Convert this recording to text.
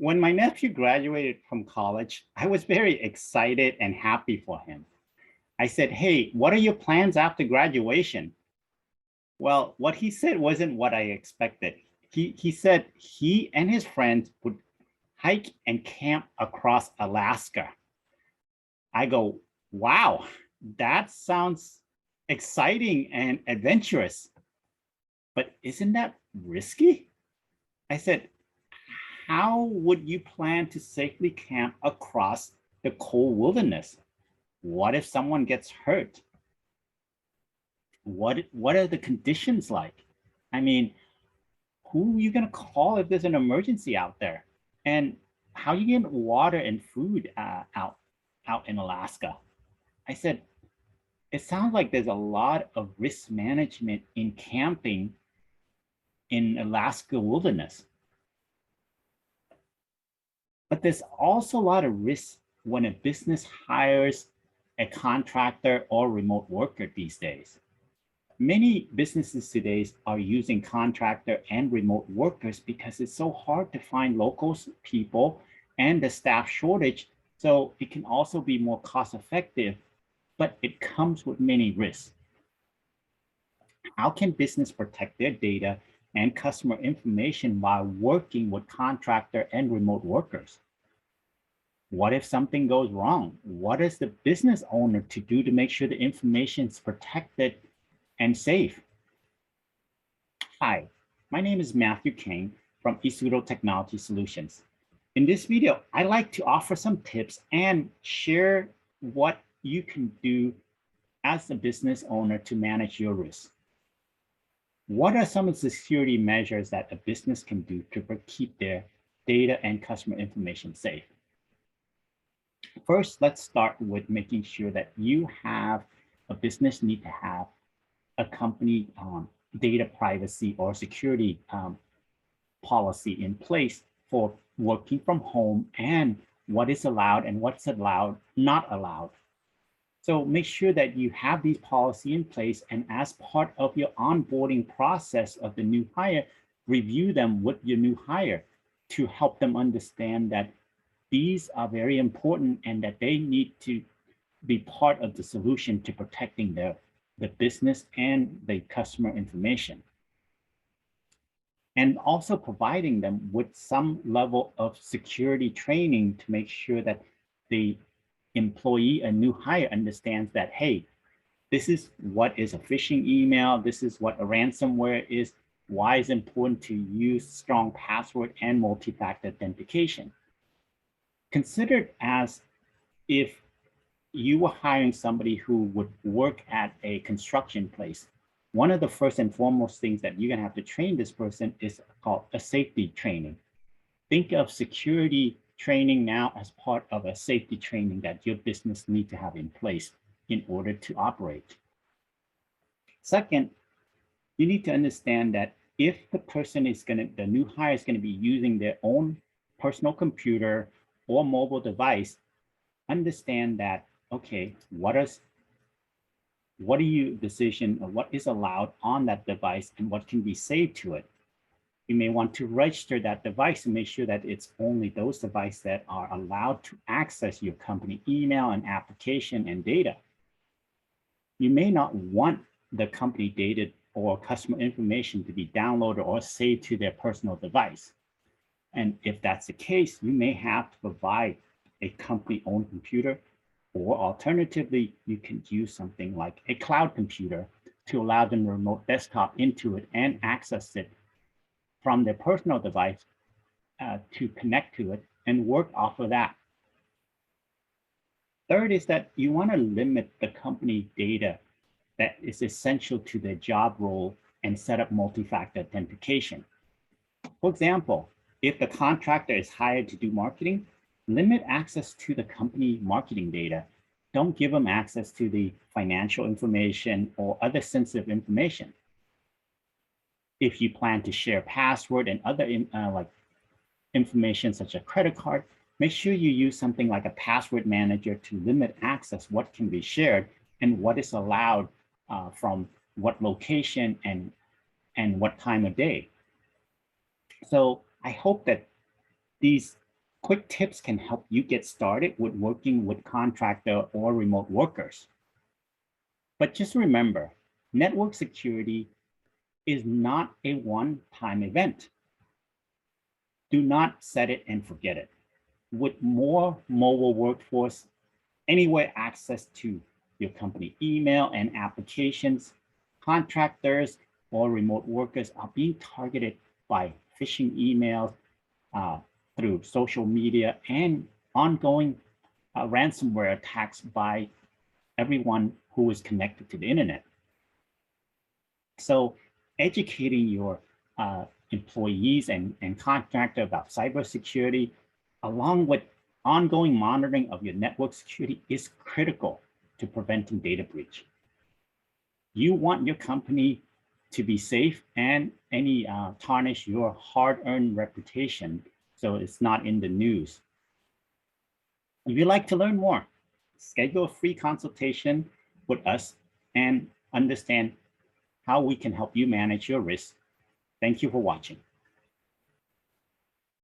When my nephew graduated from college, I was very excited and happy for him. I said, "Hey, what are your plans after graduation?" Well, what he said wasn't what I expected. He said he and his friends would hike and camp across Alaska. I go, "Wow, that sounds exciting and adventurous, but isn't that risky?" I said, "How would you plan to safely camp across the cold wilderness? What if someone gets hurt? What are the conditions like? I mean, who are you going to call if there's an emergency out there? And how you get water and food out in Alaska?" I said, "It sounds like there's a lot of risk management in camping in Alaska wilderness. But there's also a lot of risk when a business hires a contractor or remote worker these days. Many businesses today are using contractor and remote workers because it's so hard to find local people and the staff shortage. So it can also be more cost effective, but it comes with many risks. How can business protect their data and customer information while working with contractor and remote workers? What if something goes wrong? What is the business owner to do to make sure the information is protected and safe? Hi, my name is Matthew King from Isudo Technology Solutions. In this video, I'd like to offer some tips and share what you can do as a business owner to manage your risk. What are some of the security measures that a business can do to keep their data and customer information safe? First, let's start with making sure that you have a business need to have a company data privacy or security policy in place for working from home and what is allowed and what's allowed, not allowed. So make sure that you have these policies in place, and as part of your onboarding process of the new hire, review them with your new hire to help them understand that these are very important and that they need to be part of the solution to protecting the business and the customer information. And also providing them with some level of security training to make sure that the employee, a new hire, understands that, hey, this is what is a phishing email, this is what a ransomware is, why it's important to use strong password and multi-factor authentication. Consider it as if you were hiring somebody who would work at a construction place. One of the first and foremost things that you're gonna have to train this person is called a safety training. Think of security training now as part of a safety training that your business needs to have in place in order to operate. Second, you need to understand that if the new hire is gonna be using their own personal computer or mobile device, understand that, okay, what are your decision or what is allowed on that device and what can be saved to it. You may want to register that device and make sure that it's only those devices that are allowed to access your company email and application and data. You may not want the company data or customer information to be downloaded or saved to their personal device. And if that's the case, you may have to provide a company-owned computer, or alternatively, you can use something like a cloud computer to allow them to remote desktop into it and access it from their personal device to connect to it and work off of that. Third is that you want to limit the company data that is essential to their job role and set up multi-factor authentication. For example, if the contractor is hired to do marketing, limit access to the company marketing data. Don't give them access to the financial information or other sensitive information. If you plan to share password and other like information such as credit card, make sure you use something like a password manager to limit access, what can be shared and what is allowed from what location and what time of day. So I hope that these Quick tips can help you get started with working with contractor or remote workers. But just remember, network security is not a one-time event. Do not set it and forget it. With more mobile workforce, anywhere access to your company email and applications, contractors or remote workers are being targeted by phishing emails uh, through social media and ongoing ransomware attacks by everyone who is connected to the internet. So educating your employees and contractor about cybersecurity, along with ongoing monitoring of your network security, is critical to preventing data breach. You want your company to be safe and any tarnish your hard-earned reputation so it's not in the news. If you'd like to learn more, schedule a free consultation with us and understand how we can help you manage your risk. Thank you for watching.